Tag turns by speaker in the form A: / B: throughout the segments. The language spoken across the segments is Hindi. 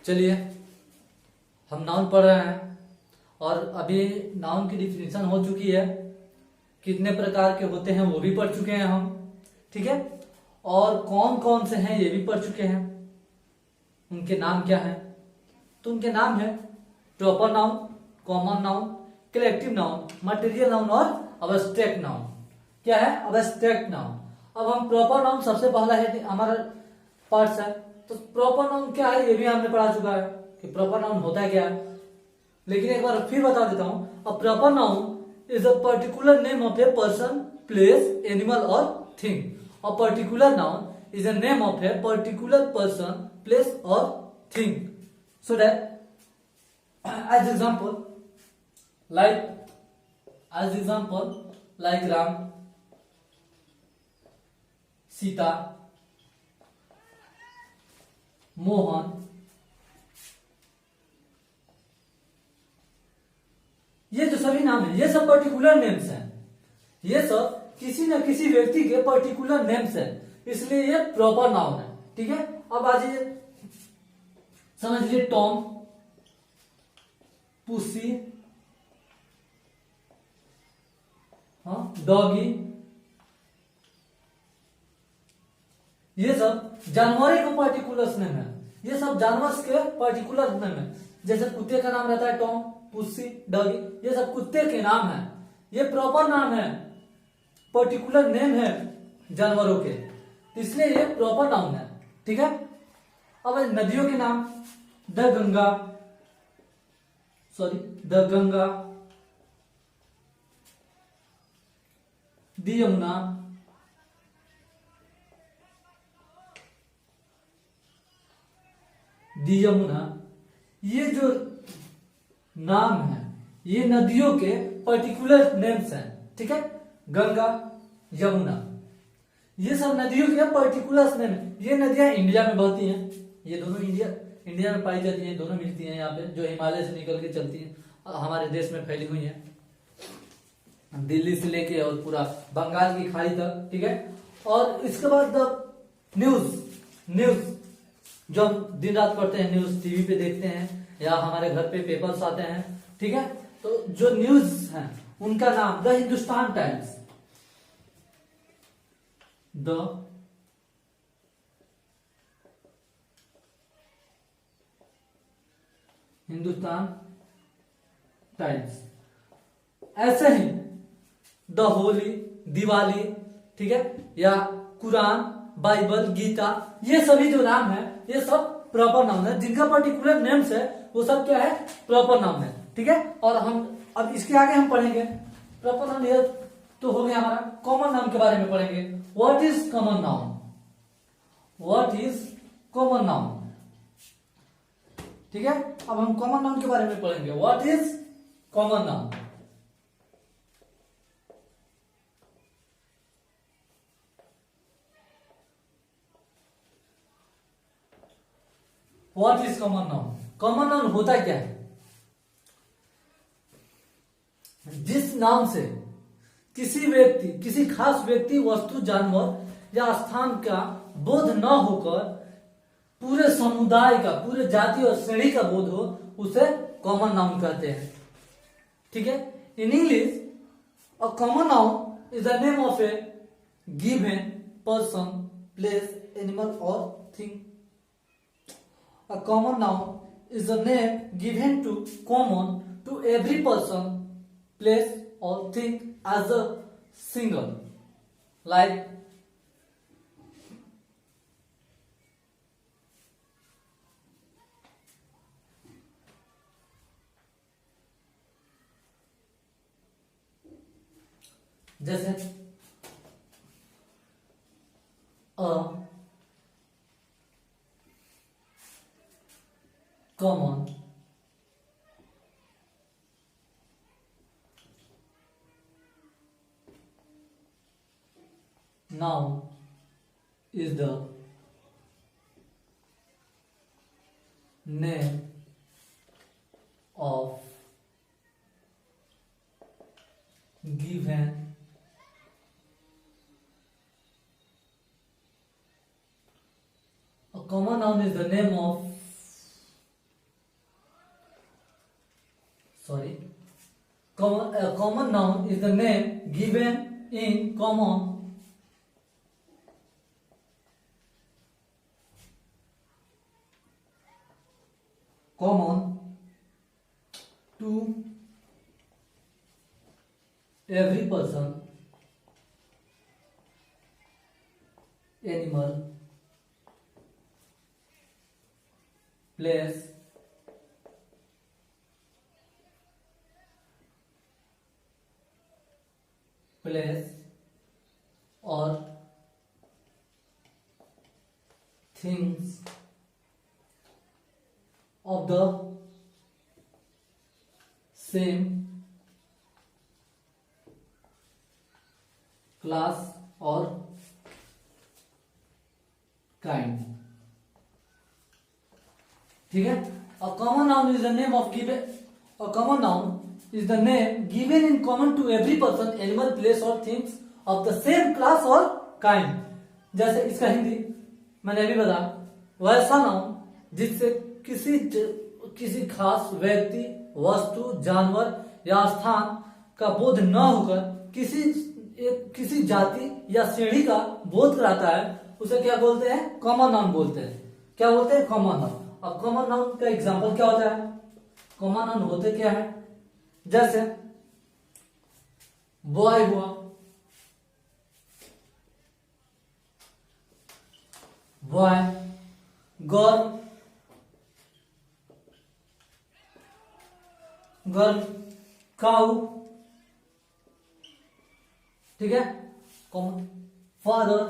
A: चलिए हम नाउन पढ़ रहे हैं और अभी नाउन की डिफिनीशन हो चुकी है, कितने प्रकार के होते हैं वो भी पढ़ चुके हैं हम, ठीक है। और कौन कौन से हैं ये भी पढ़ चुके हैं, उनके नाम क्या हैं। तो उनके नाम है proper noun, common noun, collective noun, material noun और अब्स्ट्रैक्ट नाउन। क्या है? Abstract noun. अब हम प्रॉपर नाउन सबसे पहला है हमारा पार्ट्स है, तो प्रॉपर नाउन क्या है ये भी हमने पढ़ा चुका है कि प्रॉपर नाउन होता है क्या है, लेकिन एक बार फिर बता देता हूं। A proper noun is a particular name of a person, place, animal और thing. A particular noun is a name of a particular person, place और thing. So that as example like Ram, Sita, Mohan, ये जो सभी नाम है ये सब पर्टिकुलर नेम्स हैं, ये सब किसी न किसी व्यक्ति के पर्टिकुलर नेम्स हैं, इसलिए ये प्रॉपर नाउन है, ठीक है। अब आ जाइए समझ लीजिए टॉम, पुसी, हाँ, डॉगी, ये सब जानवरों का पर्टिकुलर नेम है, ये सब जानवर के पर्टिकुलर नेम है। जैसे कुत्ते का नाम रहता है टॉम, पुसी, डॉगी, ये सब कुत्ते के नाम है, ये प्रॉपर नाम है, पर्टिकुलर नेम है जानवरों के, इसलिए ये प्रॉपर नाउन है, ठीक है। अब नदियों के नाम, द गंगा, द यमुना, ये जो नाम है ये नदियों के पर्टिकुलर नेम्स हैं, ठीक है। गंगा, यमुना, ये सब नदियों के पर्टिकुलर नेम है। ये नदियां इंडिया में बहती हैं, ये दोनों इंडिया में पाई जाती हैं, दोनों मिलती हैं यहाँ पे, जो हिमालय से निकल के चलती हैं, हमारे देश में फैली हुई हैं, दिल्ली से लेके और पूरा बंगाल की खाड़ी तक, ठीक है। और इसके बाद न्यूज जो हम दिन रात पढ़ते हैं, न्यूज टीवी पे देखते हैं या हमारे घर पे पेपर्स आते हैं, ठीक है। तो जो न्यूज है उनका नाम the Hindustan times, the Hindustan times. ऐसे ही द होली, दिवाली, ठीक है, या कुरान, बाइबल, गीता, ये सभी जो नाम है ये सब प्रॉपर नाउन है, जिनका पर्टिकुलर नेम्स है वो सब क्या है? प्रॉपर नाउन है, ठीक है। और हम अब इसके आगे हम पढ़ेंगे प्रॉपर नाउन, ये तो हो गया हमारा। कॉमन नाउन के बारे में पढ़ेंगे। What is common noun? ठीक है। अब हम कॉमन नाउन के बारे में पढ़ेंगे। What is common noun? What is common noun? Common noun होता क्या है? जिस नाम से किसी खास व्यक्ति, वस्तु, जानवर या स्थान का बोध न होकर पूरे समुदाय का, पूरे जाति और श्रेणी का बोध हो, उसे कॉमन नाउन कहते हैं, ठीक है। In English a common noun is the name of A given person, place, animal और thing. A common noun is a name given to every person, place or thing as a single. Like जैसे a common noun is the name of given A common noun is the name of common noun is the name given in common to every person, animal, place, or things of the same class or kind. ठीक है. A common noun is the name of given. A common noun is the name given in common to every person, animal, place or things of the same class or kind. जैसे इसका हिंदी मैंने अभी बताया, वैसा नाउन जिससे किसी खास व्यक्ति, वस्तु, जानवर या स्थान का बोध न होकर किसी जाति या श्रेणी का बोध कराता है, उसे क्या बोलते हैं? कॉमन नाउन बोलते हैं. क्या बोलते हैं? Common noun. अब कॉमन नाउन का एग्जांपल क्या होता है? कॉमन नाउन होते क्या है? जैसे बॉय हुआ, बॉय, गर्ल, काऊ. ठीक है. कॉमन. फादर,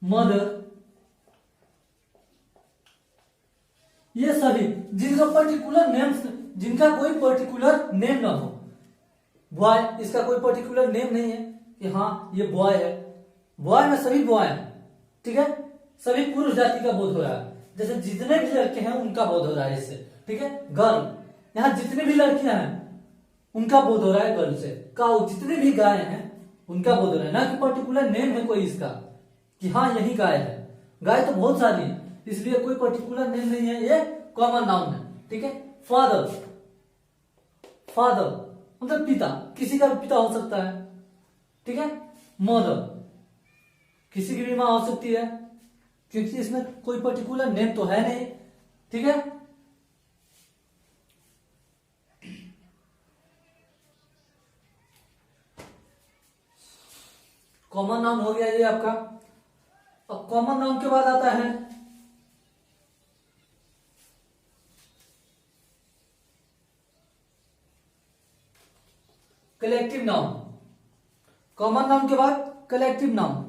A: मदर, ये सभी जिनका कोई पर्टिकुलर नेम ना हो. बॉय, इसका कोई पर्टिकुलर नेम नहीं है कि हाँ ये बॉय है. बॉय में सभी बॉय हैं. ठीक है. सभी पुरुष जाति का बोध हो रहा है. जैसे जितने भी लड़के हैं उनका बोध हो रहा है इससे. ठीक है. गर्ल, यहाँ जितने भी लड़कियां हैं उनका बोध हो रहा है गर्ल से. काऊ, जितने भी गाय हैं उनका बोध हो रहा है. ना कि पर्टिकुलर नेम है कोई इसका कि हाँ यही गाय है. गाय तो बहुत सारी है, इसलिए कोई पर्टिकुलर नेम नहीं है, ये कॉमन नाउन है. ठीक है. फादर, फादर मतलब पिता, किसी का भी पिता हो सकता है. ठीक है. मदर, किसी की भी मां हो सकती है, क्योंकि इसमें कोई पर्टिकुलर नेम तो है नहीं. ठीक है. कॉमन नाउन हो गया ये आपका. अब कॉमन नाउन के बाद आता है कलेक्टिव नाउन. कॉमन नाउन के बाद कलेक्टिव नाउन.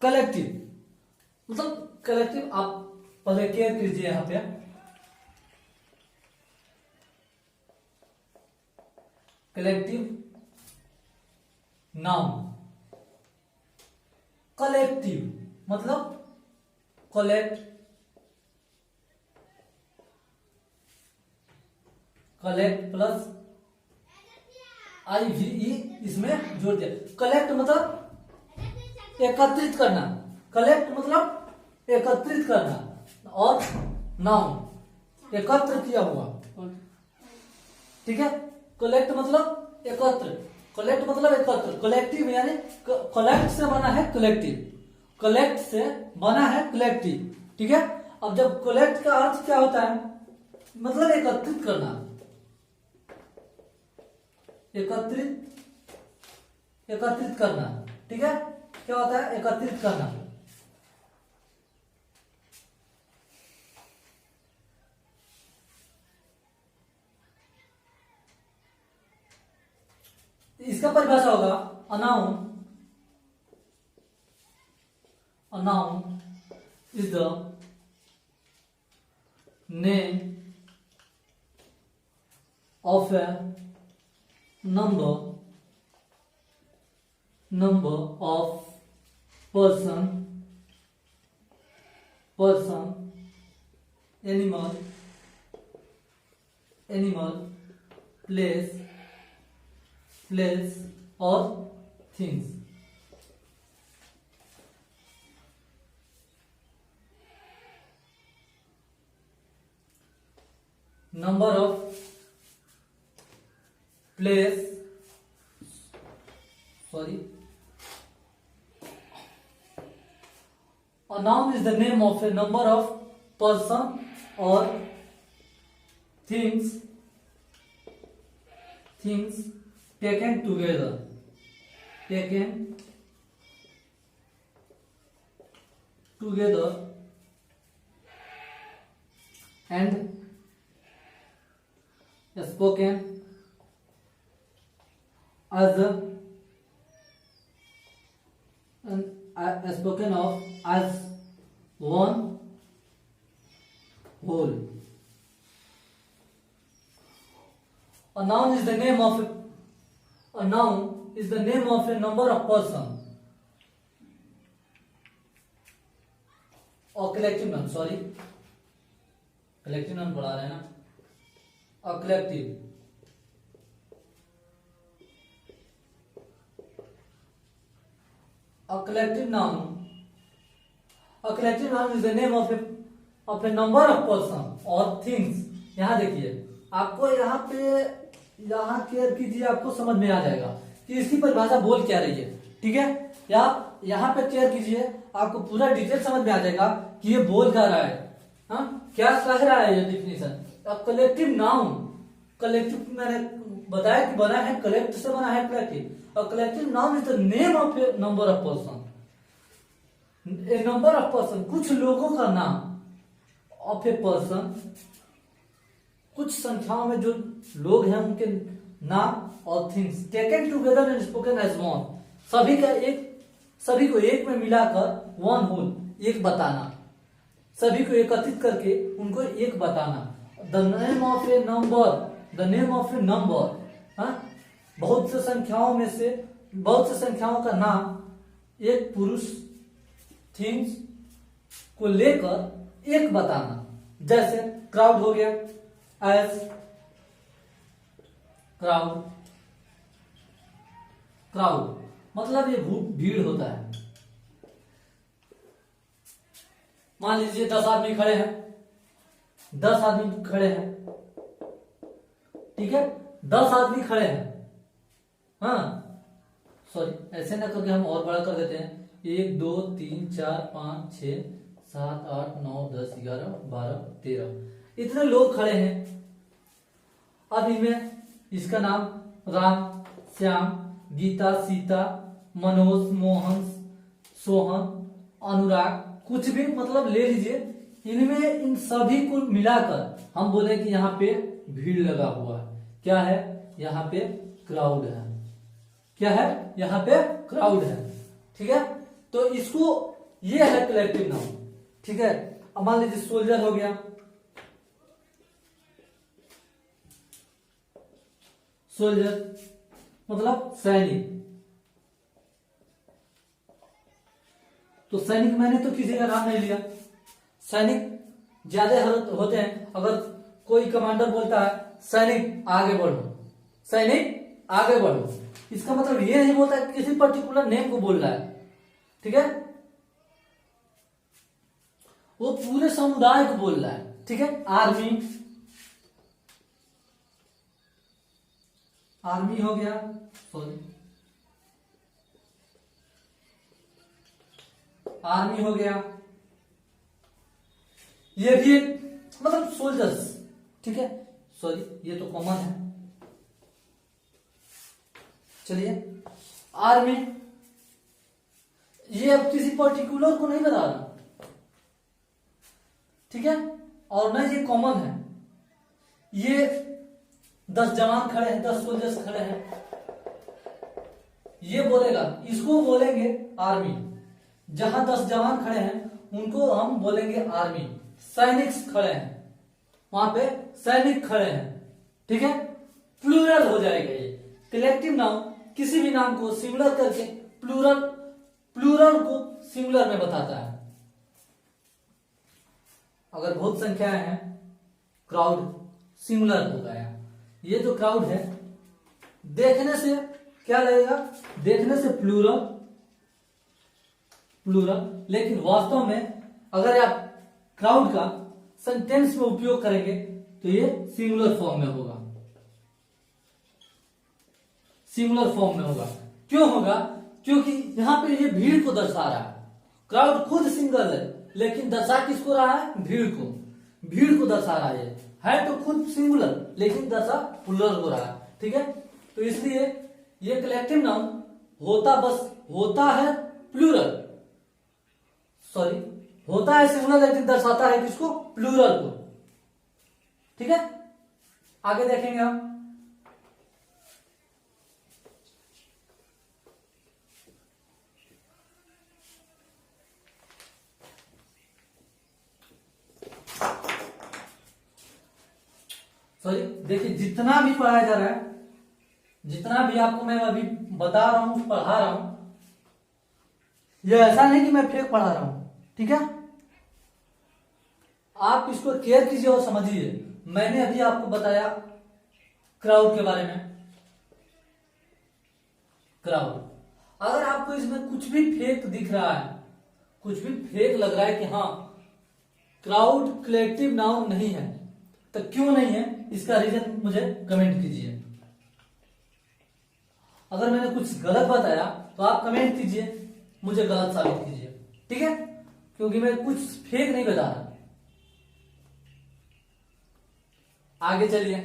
A: कलेक्टिव मतलब कलेक्टिव, आप पहले केयर कीजिए यहां पे. Collective noun. कलेक्टिव मतलब कलेक्ट, कलेक्ट प्लस IVE इसमें जोड़ दिया. कलेक्ट मतलब एकत्रित करना. कलेक्ट मतलब एकत्रित करना, और नाउन एकत्र किया हुआ. ठीक है. कलेक्ट मतलब एकत्र, कलेक्ट मतलब एकत्र. कलेक्टिव यानी कलेक्ट से बना है कलेक्टिव, कलेक्ट से बना है कलेक्टिव. ठीक है. अब जब कलेक्ट का अर्थ क्या होता है? मतलब एकत्रित करना, एकत्रित करना. ठीक है. क्या होता है? एकत्रित करना. इसका परिभाषा होगा a noun. A noun is the name of a number of person, animal, animal, place और things. Number of place, sorry, a noun is the name of a number of person or things taken together and spoken as spoken of as one whole. A noun is the name of a number of person or collective noun, sorry, collective noun पढ़ा रहे हैं ना, a collective noun is the name of a number of person or things. यहाँ देखिए, आपको यहाँ केयर कीजिए, आपको समझ में आ जाएगा कि इसकी परिभाषा बोल क्या रही है। ठीक है, यहाँ पे केयर कीजिए, आपको पूरा डिटेल समझ में आ जाएगा कि ये बोल क्या रहा है। हाँ, क्या कह रहा है ये डिफिनेशन। कलेक्टिव नाउन, कलेक्टिव मैंने बताया कि बना है कलेक्ट से, बना है कलेक्टिव। और collective noun is the name of A number of person, A number of person, कुछ लोगों का नाम, ऑफ ए पर्सन, कुछ संख्याओं में जो लोग हैं उनके नाम, और things taken together and spoken as one, सभी को एक में मिलाकर, वन होल, एक बताना, सभी को एकत्रित करके उनको एक बताना। The name of A number, बहुत से संख्याओं में से, बहुत से संख्याओं का नाम, एक पुरुष, थिंग्स को लेकर एक बताना। जैसे क्राउड हो गया, एज क्राउड मतलब ये भीड़ होता है। मान लीजिए 10 आदमी खड़े हैं, 10 आदमी खड़े हैं, ठीक है, 10 आदमी खड़े हैं। हाँ सॉरी, ऐसे ना करके हम और बड़ा कर देते हैं। 1 2 3 4 5 6 7 8 9 10 11 12 13 इतने लोग खड़े हैं। अब इनमें इसका नाम राम, श्याम, गीता, सीता, मनोज, मोहन, सोहन, अनुराग, कुछ भी मतलब ले लीजिए। इनमें इन सभी को मिलाकर हम बोले कि यहाँ पे भीड़ लगा हुआ है। क्या है? यहाँ पे क्राउड है। क्या है? यहाँ पे क्राउड है। ठीक है, तो इसको ये है कलेक्टिव नाउन। ठीक है, अब मान लीजिए सोल्जर हो गया, सोल्जर मतलब सैनिक। तो सैनिक मैंने तो किसी का नाम नहीं लिया, सैनिक ज्यादा होते हैं। अगर कोई कमांडर बोलता है सैनिक आगे बढ़ो, सैनिक आगे बढ़ो, इसका मतलब ये नहीं बोलता कि किसी पर्टिकुलर नेम को बोल रहा है। ठीक है, वो पूरे समुदाय को बोल रहा है। ठीक है, आर्मी, आर्मी हो गया, सॉरी आर्मी हो गया, ये भी मतलब सोल्जर्स। ठीक है, सॉरी ये तो कॉमन है। चलिए, आर्मी ये अब किसी पर्टिकुलर को नहीं बता रहा। ठीक है, और न ये कॉमन है। ये 10 जवान खड़े हैं, 10 सोल्जर्स खड़े हैं, ये बोलेगा, इसको बोलेंगे आर्मी। जहां 10 जवान खड़े हैं उनको हम बोलेंगे आर्मी। सैनिक खड़े हैं, वहां पे सैनिक खड़े हैं। ठीक है, प्लूरल हो जाएगा ये। कलेक्टिव नाउन किसी भी नाम को सिंगुलर करके प्लूरल को सिंगुलर में बताता है। अगर बहुत संख्याएं हैं, क्राउड, सिंगुलर हो गया। ये जो क्राउड है देखने से क्या लगेगा, देखने से प्लूरल प्लूरल, लेकिन वास्तव में अगर आप क्राउड का सेंटेंस में उपयोग करेंगे तो ये सिंगुलर फॉर्म में होगा, सिंगुलर फॉर्म में होगा। क्यों होगा? क्योंकि यहां पे ये भीड़ को दर्शा रहा है। क्राउड खुद सिंगल है लेकिन दर्शा किसको रहा है? भीड़ को, भीड़ को दर्शा रहा है तो खुद सिंगुलर लेकिन दर्शा प्लूरल हो रहा है। ठीक है, तो इसलिए ये कलेक्टिव नाउन होता है प्लूरल, सॉरी होता है सिंगुलर लेकिन दर्शाता है किसको? प्लूरल को। ठीक है, आगे देखेंगे हम। सॉरी देखिए, जितना भी पढ़ाया जा रहा है, जितना भी आपको मैं अभी बता रहा हूं, पढ़ा रहा हूं, यह ऐसा नहीं कि मैं फेक पढ़ा रहा हूं। ठीक है, आप इसको केयर कीजिए और समझिए। मैंने अभी आपको बताया क्राउड के बारे में। क्राउड, अगर आपको इसमें कुछ भी फेक दिख रहा है, कुछ भी फेक लग रहा है कि हाँ क्राउड कलेक्टिव नाउन नहीं है, तो क्यों नहीं है इसका रीजन मुझे कमेंट कीजिए। अगर मैंने कुछ गलत बताया तो आप कमेंट कीजिए, मुझे गलत साबित कीजिए। ठीक है, क्योंकि मैं कुछ फेक नहीं बता रहा। आगे चलिए,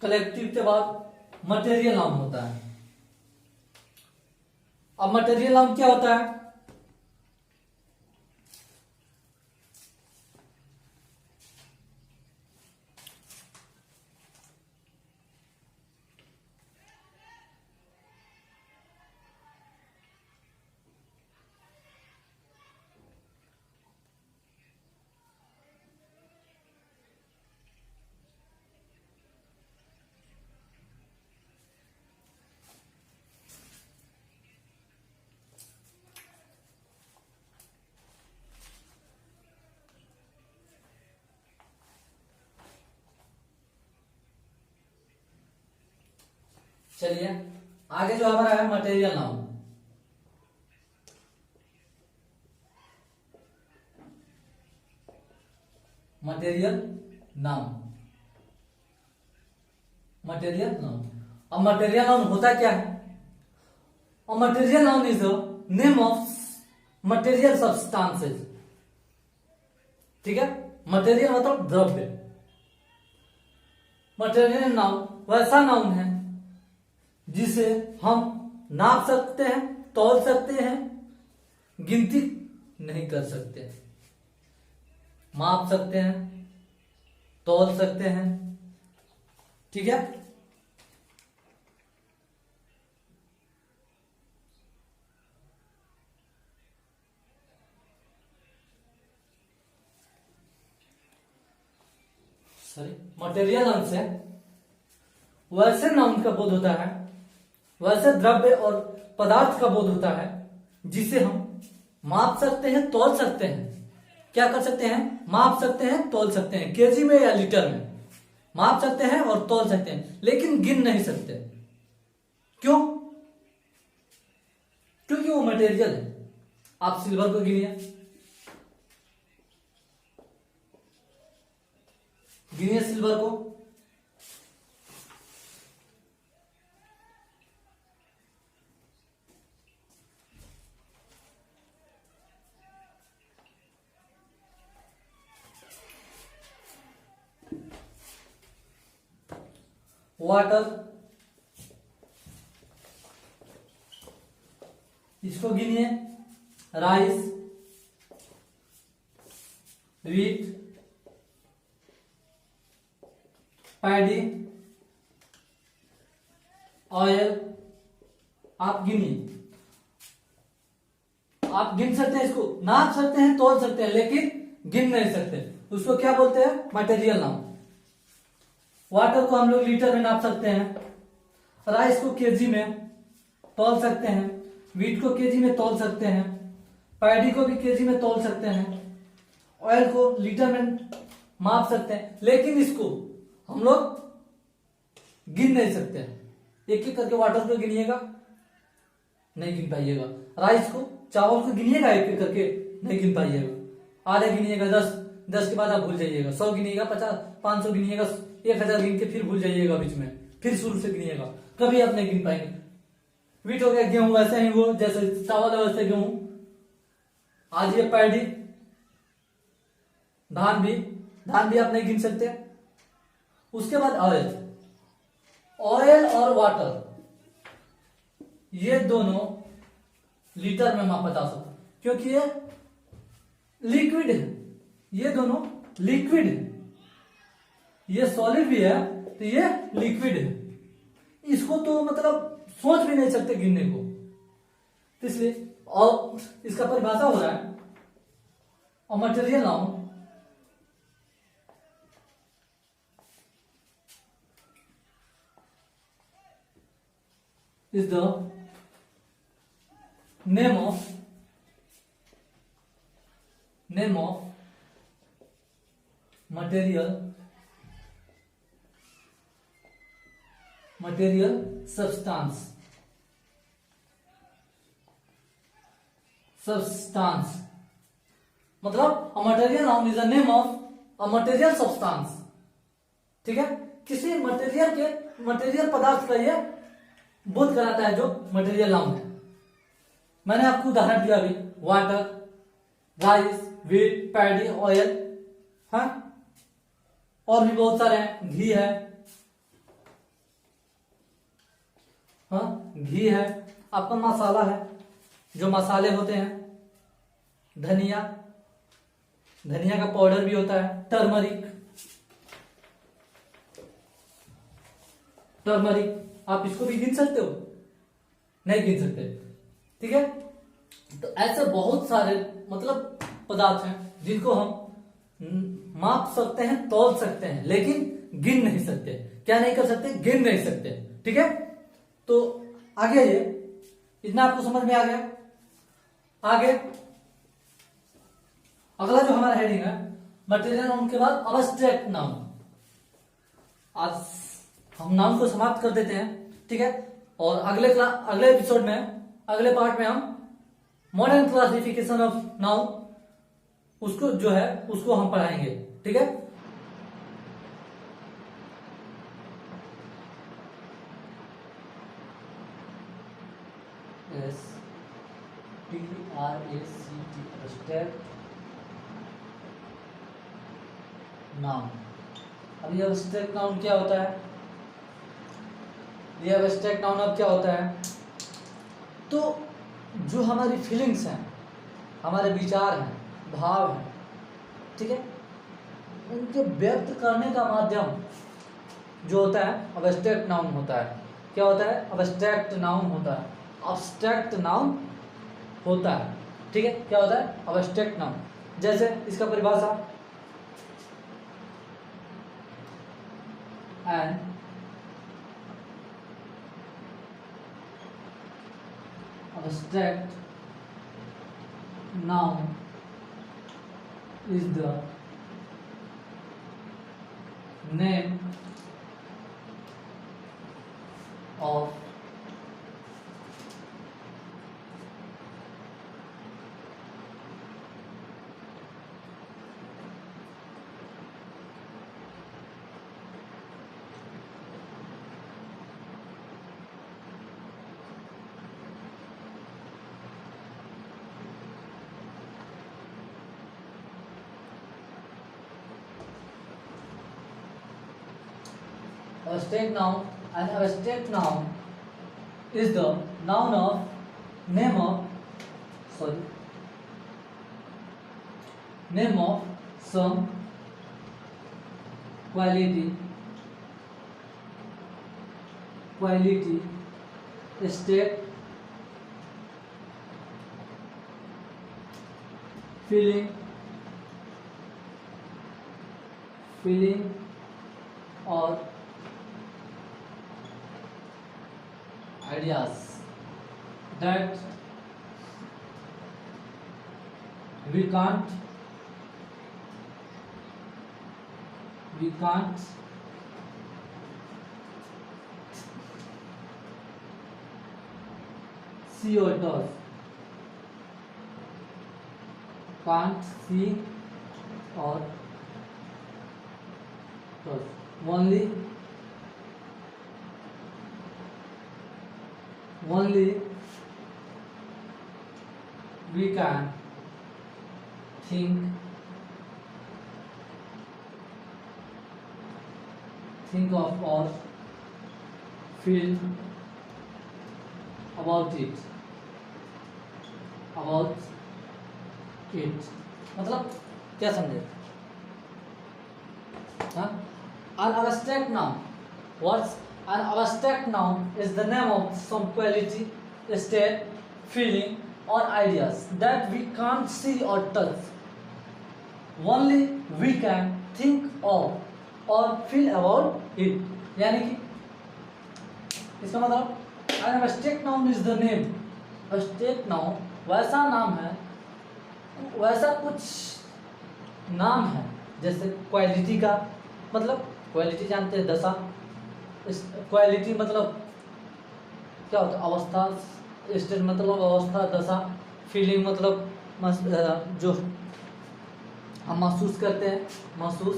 A: कलेक्टिव के बाद मटेरियल नाउन होता है। अब मटेरियल नाउन क्या होता है? चलिए आगे जो हमारा है material noun. Material noun, material noun. अब मटेरियल नाउन होता क्या है? और material noun is the name of material substances. ठीक है, मटेरियल मतलब द्रव्य। मटेरियल नाउन वैसा नाउन है जिसे हम नाप सकते हैं, तौल सकते हैं, गिनती नहीं कर सकते। माप सकते हैं, तौल सकते हैं। ठीक है, सॉरी, मटेरियल नाउन से वैसे नाउन का बोध होता है, वैसे द्रव्य और पदार्थ का बोध होता है जिसे हम माप सकते हैं, तौल सकते हैं। क्या कर सकते हैं? माप सकते हैं, तौल सकते हैं, केजी में या लीटर में माप सकते हैं और तौल सकते हैं, लेकिन गिन नहीं सकते। क्यों? क्योंकि वो मटेरियल है। आप सिल्वर को गिनिए, गिनिए सिल्वर को। वाटर, इसको गिनिए। राइस, व्हीट, पैडी, ऑयल, आप गिनिए। आप गिन सकते हैं, इसको नाप सकते हैं, तौल सकते हैं, लेकिन गिन नहीं सकते। उसको क्या बोलते हैं? Material noun. वाटर को हम लोग लीटर में नाप सकते हैं, राइस को केजी में तौल सकते हैं, व्हीट को केजी में तौल सकते हैं, पैडी को भी केजी में तौल सकते हैं, ऑयल को लीटर में माप सकते हैं, लेकिन इसको हम लोग गिन नहीं सकते हैं। एक एक करके वाटर को गिनिएगा, नहीं गिन पाइएगा। राइस को, चावल को गिनिएगा एक एक करके, नहीं गिन पाइएगा। आधे गिनिएगा, 10, 10 के बाद आप भूल जाइएगा। 100 गिनिएगा, 50, 500 गिनिएगा, 1000 गिन के फिर भूल जाइएगा, बीच में फिर शुरू से गिनिएगा, कभी आप नहीं गिन पाएंगे। वीट हो गया, गेहूं, वैसे ही वो जैसे चावल है वैसे गेहूं। आज ये पैडी, धान भी आप नहीं गिन सकते। उसके बाद ऑयल और वाटर, ये दोनों लीटर में मापा जा सकता, क्योंकि ये लिक्विड है, ये दोनों लिक्विड है। ये सॉलिड भी है तो ये लिक्विड है। इसको तो मतलब सोच भी नहीं सकते गिनने को, तो इसलिए। और इसका परिभाषा हो रहा है और material noun is the name of material substance मतलब a material noun is the name of a material substance। ठीक है, किसी मटेरियल पदार्थ का ये बोध कराता है जो मटेरियल नाउन है। मैंने आपको उदाहरण दिया अभी, water, rice, wheat, paddy, oil, हाँ, और भी बहुत सारे हैं, घी है, हाँ, घी है, आपका मसाला है, जो मसाले होते हैं, धनिया का पाउडर भी होता है, टर्मरिक, आप इसको भी गिन सकते हो, नहीं गिन सकते। ठीक है, तो ऐसे बहुत सारे मतलब पदार्थ हैं जिनको हम माप सकते हैं, तौल सकते हैं, लेकिन गिन नहीं सकते। क्या नहीं कर सकते? गिन नहीं सकते। ठीक है, तो आगे ये इतना आपको समझ में आ गया। आगे अगला जो हमारा हेडिंग है मटेरियल नाउन के बाद अब्स्ट्रैक्ट नाउन। आज हम नाउन को समाप्त कर देते हैं। ठीक है, और अगले एपिसोड में, अगले पार्ट में हम मॉडर्न क्लासिफिकेशन ऑफ नाउन उसको जो है उसको हम पढ़ाएंगे। ठीक है, अब्स्ट्रैक्ट नाउन। अब ये अब्स्ट्रैक्ट नाउन क्या होता है? ये अब्स्ट्रैक्ट नाउन अब क्या होता है? तो जो हमारी फीलिंग्स हैं, हमारे विचार हैं, भाव हैं, ठीक है, उनके व्यक्त करने का माध्यम जो होता है अब्स्ट्रैक्ट नाउन होता है। क्या होता है? अब्स्ट्रैक्ट नाउन होता है, अब्स्ट्रैक्ट नाउन होता है। ठीक है, क्या होता है? Abstract noun. जैसे इसका परिभाषा, and abstract noun is the name of abstract noun. An abstract noun is the noun of name of some quality, state, feeling or ideas that we can't we can't see or touch, can't see or touch, only we can think of or feel about it मतलब क्या समझे? हाँ, an abstract noun. What's an abstract noun is the name of some quality, state, feeling or ideas that we can't see or touch. Only we can think of और feel about it. यानी कि इसका मतलब an abstract noun is the name. abstract noun वैसा नाम है, वैसा कुछ नाम है जैसे क्वालिटी का मतलब क्वालिटी जानते हैं, दशा. क्वालिटी मतलब क्या होता है? अवस्था. स्टेट मतलब अवस्था, दशा. फीलिंग मतलब जो हम महसूस करते हैं, महसूस.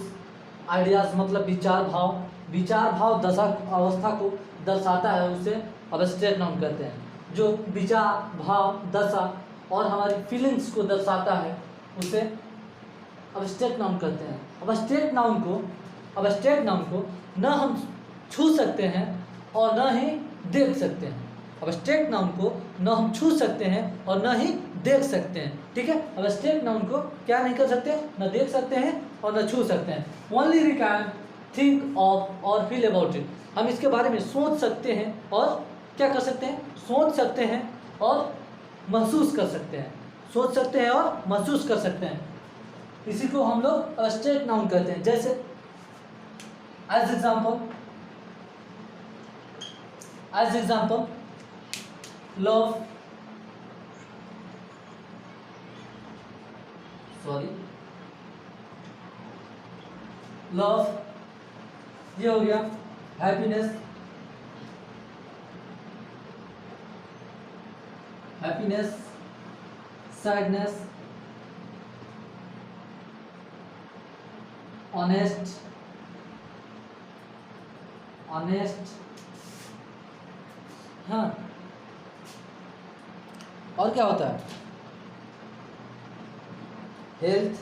A: आइडियाज मतलब विचार भाव दशा अवस्था को दर्शाता है, उसे एब्स्ट्रैक्ट नाउन कहते हैं. जो विचार भाव दशा और हमारी फीलिंग्स को दर्शाता है उसे एब्स्ट्रैक्ट नाउन कहते हैं. एब्स्ट्रैक्ट नाउन को न हम छू सकते हैं और न ही देख सकते हैं. एब्स्ट्रैक्ट नाउन को न हम छू सकते हैं और न ही देख सकते हैं. ठीक है, एब्स्ट्रैक्ट नाउन को क्या नहीं कर सकते? न देख सकते हैं और न छू सकते हैं. Only we can think of और फील अबाउट इट. हम इसके बारे में सोच सकते हैं और क्या कर सकते हैं? सोच सकते हैं और महसूस कर सकते हैं. सोच सकते हैं और महसूस कर सकते हैं. इसी को हम लोग एब्स्ट्रैक्ट नाउन कहते हैं. जैसे एज एग्जाम्पल लव, ये हो गया. हैप्पीनेस, सैडनेस, ऑनेस्ट, हाँ. और क्या होता है? Health,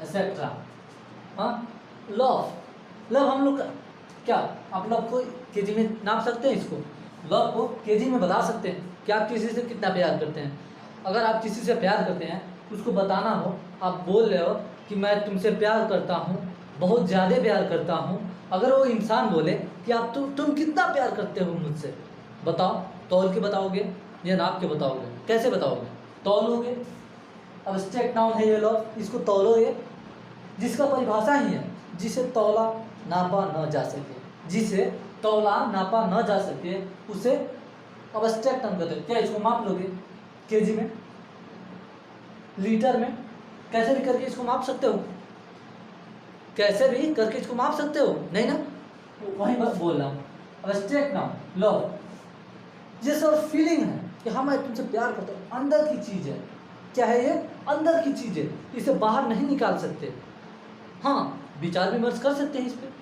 A: etcetera. हाँ, लव हम लोग क्या आप लव को केजी में नाप सकते हैं? इसको लव को केजी में बता सकते हैं कि आप किसी से कितना प्यार करते हैं. अगर आप किसी से प्यार करते हैं, उसको बताना हो, आप बोल रहे हो कि मैं तुमसे प्यार करता हूँ, बहुत ज़्यादा प्यार करता हूँ. अगर वो इंसान बोले कि आप तुम कितना प्यार करते हो मुझसे, बताओ. तौल के बताओगे या नाप के बताओगे? कैसे बताओगे? तौलोगे. एब्स्ट्रैक्ट नाउन है ये लव, इसको तौलोगे, जिसका परिभाषा ही है जिसे तौला नापा न जा सके, उसे एब्स्ट्रैक्ट नाउन कहते हैं. क्या इसको माप लोगे? केजी में, लीटर में, कैसे भी करके इसको माप सकते हो? नहीं ना? वहीं बस बोल रहा हूँ. एब्स्ट्रैक्ट नाउन लव, ये सब फीलिंग है कि हाँ मैं तुमसे प्यार करता हूँ. अंदर की चीज़ है. क्या है ये? अंदर की चीज़ है, इसे बाहर नहीं निकाल सकते. हाँ, विचार विमर्श कर सकते हैं इस पर.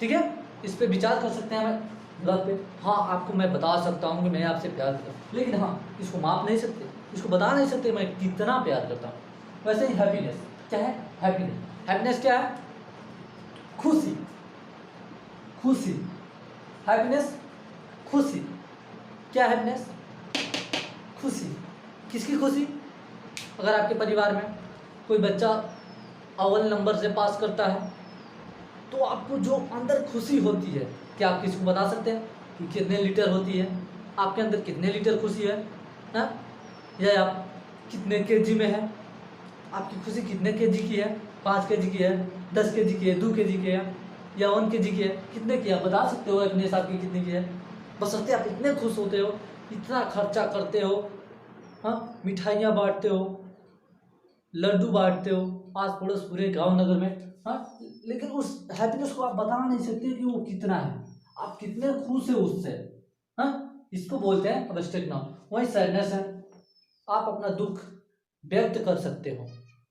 A: ठीक है, इस पे विचार कर सकते हैं मैं लव पे. हाँ, आपको मैं बता सकता हूँ कि मैं आपसे प्यार करता हूँ, लेकिन हाँ इसको माप नहीं सकते, इसको बता नहीं सकते मैं कितना प्यार करता हूँ. वैसे ही हैप्पीनेस क्या है? हैप्पीनेस क्या है? खुशी. हैप्पीनेस खुशी. क्या हैप्पीनेस? खुशी. किसकी खुशी? अगर आपके परिवार में कोई बच्चा अव्वल नंबर से पास करता है तो आपको जो अंदर खुशी होती है, क्या आप किसी को बता सकते हैं कि कितने लीटर होती है? आपके अंदर कितने लीटर खुशी है? हाँ, या आप कितने केजी में है? आपकी खुशी कितने केजी की है? 5 केजी की है, 10 केजी की है, 2 केजी की है या 1 केजी की है? कितने की है? बता सकते हो अपने हिसाब की कितने की है? बशर्ते आप इतने खुश होते हो, इतना खर्चा करते हो हाँ, मिठाइयाँ बांटते हो, लड्डू बांटते हो आस पड़ोस पूरे गांव नगर में। हाँ, लेकिन उस हैप्पीनेस को आप बता नहीं सकते कि वो कितना है, आप कितने खुश है उससे। हाँ, इसको बोलते हैं अब्स्ट्रैक्ट नाउन। वही सैडनेस है, आप अपना दुख व्यक्त कर सकते हो,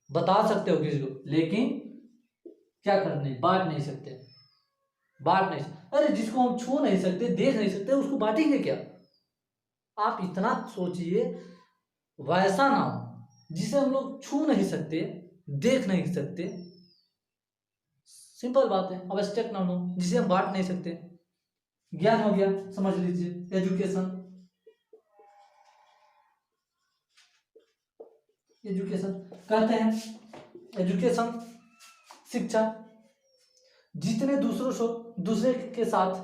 A: बता सकते हो किसी को, लेकिन क्या कर नहीं, बांट नहीं सकते, बांट नहीं सकते। अरे जिसको हम छू नहीं सकते, देख नहीं सकते, उसको बांटेंगे क्या? आप इतना सोचिए, वैसा नाम जिसे हम लोग छू नहीं सकते, देख नहीं सकते, सिंपल बात है, अब्स्ट्रैक्ट नाउन हो जिसे हम बांट नहीं सकते। ज्ञान हो गया, समझ लीजिए, एजुकेशन। एजुकेशन कहते हैं, एजुकेशन शिक्षा, जितने दूसरे के साथ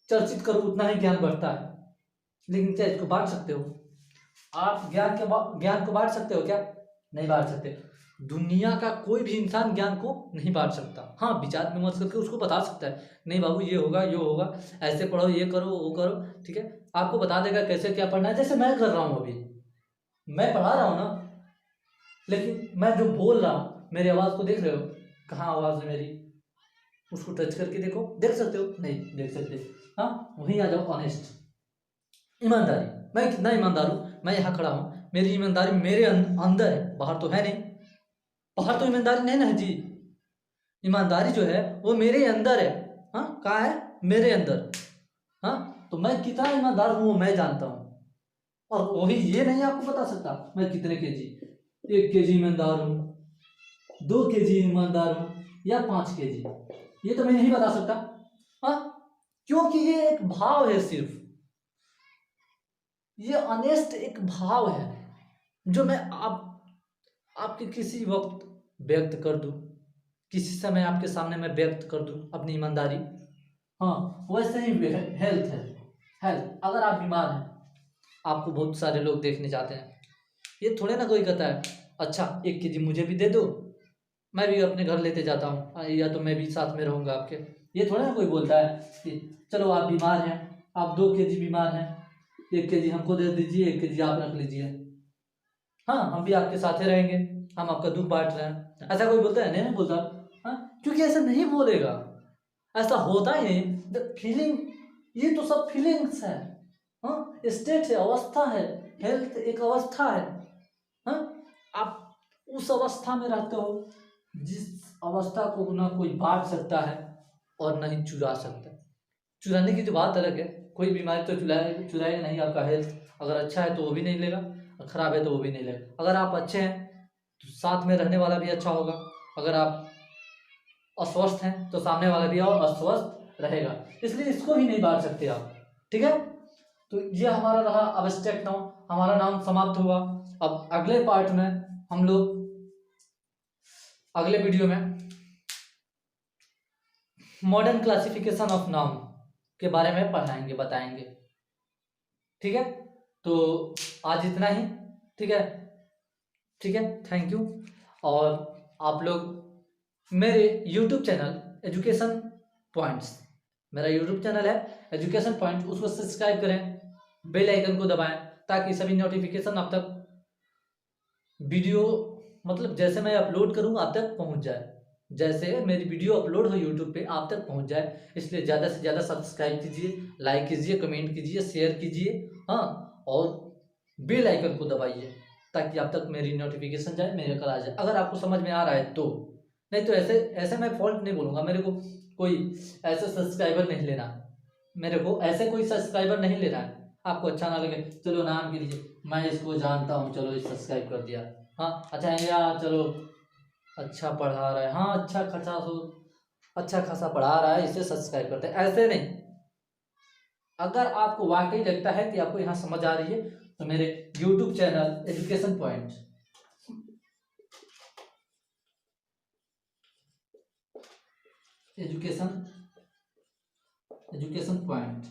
A: चर्चित करो उतना ही ज्ञान बढ़ता है। लेकिन क्या इसको बांट सकते हो आप? ज्ञान को बांट सकते हो क्या? नहीं बांट सकते। दुनिया का कोई भी इंसान ज्ञान को नहीं बांट सकता। हाँ, विचार विमर्श करके उसको बता सकता है, नहीं बाबू ये होगा, ये होगा, ऐसे पढ़ो, ये करो, वो करो, ठीक है, आपको बता देगा कैसे क्या पढ़ना है। जैसे मैं कर रहा हूँ, अभी मैं पढ़ा रहा हूँ ना, लेकिन मैं जो बोल रहा हूँ, मेरी आवाज़ को देख रहे हो, कहाँ आवाज़ है मेरी, उसको टच करके देखो, देख सकते हो? नहीं देख सकते। हाँ, वहीं आ जाओ, ऑनेस्ट, ईमानदारी। मैं कितना ईमानदार हूँ, मैं यहाँ खड़ा हूँ, मेरी ईमानदारी मेरे अंदर है, बाहर तो है नहीं। बाहर तो ईमानदारी नहीं ना जी, ईमानदारी जो है वो मेरे अंदर है। हाँ, कहाँ है? मेरे अंदर। हाँ, तो मैं कितना ईमानदार हूँ वो मैं जानता हूँ, और वही ये नहीं आपको बता सकता मैं कितने केजी, 1 केजी ईमानदार हूँ, 2 केजी ईमानदार हूँ, या 5 केजी, ये तो मैं नहीं बता सकता। हाँ, क्योंकि ये एक भाव है, सिर्फ ये ऑनेस्ट एक भाव है जो मैं आपके किसी वक्त व्यक्त कर दूं, किसी समय आपके सामने मैं व्यक्त कर दूं अपनी ईमानदारी। हाँ, वैसे ही हेल्थ है। हेल्थ, अगर आप बीमार हैं, आपको बहुत सारे लोग देखने जाते हैं, ये थोड़े ना कोई कहता है अच्छा 1 केजी मुझे भी दे दो, मैं भी अपने घर लेते जाता हूँ, या तो मैं भी साथ में रहूँगा आपके। ये थोड़े ना कोई बोलता है कि चलो आप बीमार हैं, आप 2 केजी बीमार हैं, 1 केजी हमको दे दीजिए, 1 केजी आप रख लीजिए, हाँ हम भी आपके साथ ही रहेंगे, हम आपका दुख बांट रहे हैं, ऐसा कोई बोलता है? नहीं बोलता। हाँ, क्योंकि ऐसा नहीं बोलेगा, ऐसा होता ही नहीं। द फीलिंग, ये तो सब फीलिंग्स है। हाँ, स्टेट है, अवस्था है, हेल्थ एक अवस्था है। हाँ, आप उस अवस्था में रहते हो जिस अवस्था को ना कोई बांट सकता है और ना ही चुरा सकता है। चुराने की तो बात अलग है, कोई बीमारी तो चुराएगा नहीं आपका। हेल्थ अगर अच्छा है तो वो भी नहीं लेगा, और खराब है तो वो भी नहीं लेगा। अगर आप अच्छे हैं तो साथ में रहने वाला भी अच्छा होगा, अगर आप अस्वस्थ हैं तो सामने वाला भी और अस्वस्थ रहेगा, इसलिए इसको भी नहीं बांट सकते आप। ठीक है, तो ये हमारा रहा अब्स्ट्रैक्ट नाउन, हमारा नाउन समाप्त हुआ। अब अगले पार्ट में हम लोग, अगले वीडियो में मॉडर्न क्लासिफिकेशन ऑफ नाउन के बारे में पढ़ाएंगे, बताएंगे। ठीक है, तो आज इतना ही। ठीक है, ठीक है, थैंक यू। और आप लोग मेरे YouTube चैनल एजुकेशन पॉइंट्स, मेरा YouTube चैनल है एजुकेशन पॉइंट, उसको सब्सक्राइब करें, बेल आइकन को दबाएं, ताकि सभी नोटिफिकेशन आप तक, वीडियो मतलब जैसे मैं अपलोड करूँ आप तक पहुंच जाए, जैसे मेरी वीडियो अपलोड हो यूट्यूब पे आप तक पहुंच जाए। इसलिए ज़्यादा से ज़्यादा सब्सक्राइब कीजिए, लाइक कीजिए, कमेंट कीजिए, शेयर कीजिए, हाँ, और बेल आइकन को दबाइए ताकि आप तक मेरी नोटिफिकेशन जाए, मेरे कल आ जाए, अगर आपको समझ में आ रहा है तो। नहीं तो ऐसे ऐसे मैं फॉल्ट नहीं बोलूँगा, मेरे को कोई ऐसे सब्सक्राइबर नहीं लेना, मेरे को ऐसे कोई सब्सक्राइबर नहीं लेना है। आपको अच्छा ना लगे, चलो नाम के लिए मैं इसको जानता हूँ, चलो इस सब्सक्राइब कर दिया, हाँ अच्छा है यार, चलो अच्छा पढ़ा रहा है, हाँ अच्छा खासा पढ़ा रहा है, इसे सब्सक्राइब करते हैं, ऐसे नहीं। अगर आपको वाकई लगता है कि आपको यहाँ समझ आ रही है तो मेरे YouTube channel education point, education point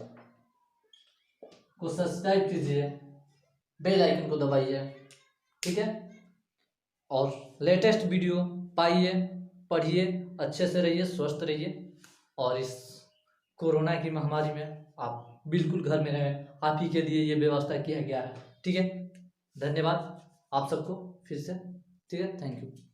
A: को सब्सक्राइब कीजिए, बेल आइकन को दबाइए। ठीक है, और लेटेस्ट वीडियो पाइए, पढ़िए, अच्छे से रहिए, स्वस्थ रहिए, और इस कोरोना की महामारी में आप बिल्कुल घर में रहें, आप ही के लिए ये व्यवस्था किया गया है। ठीक है, धन्यवाद आप सबको फिर से। ठीक है, थैंक यू।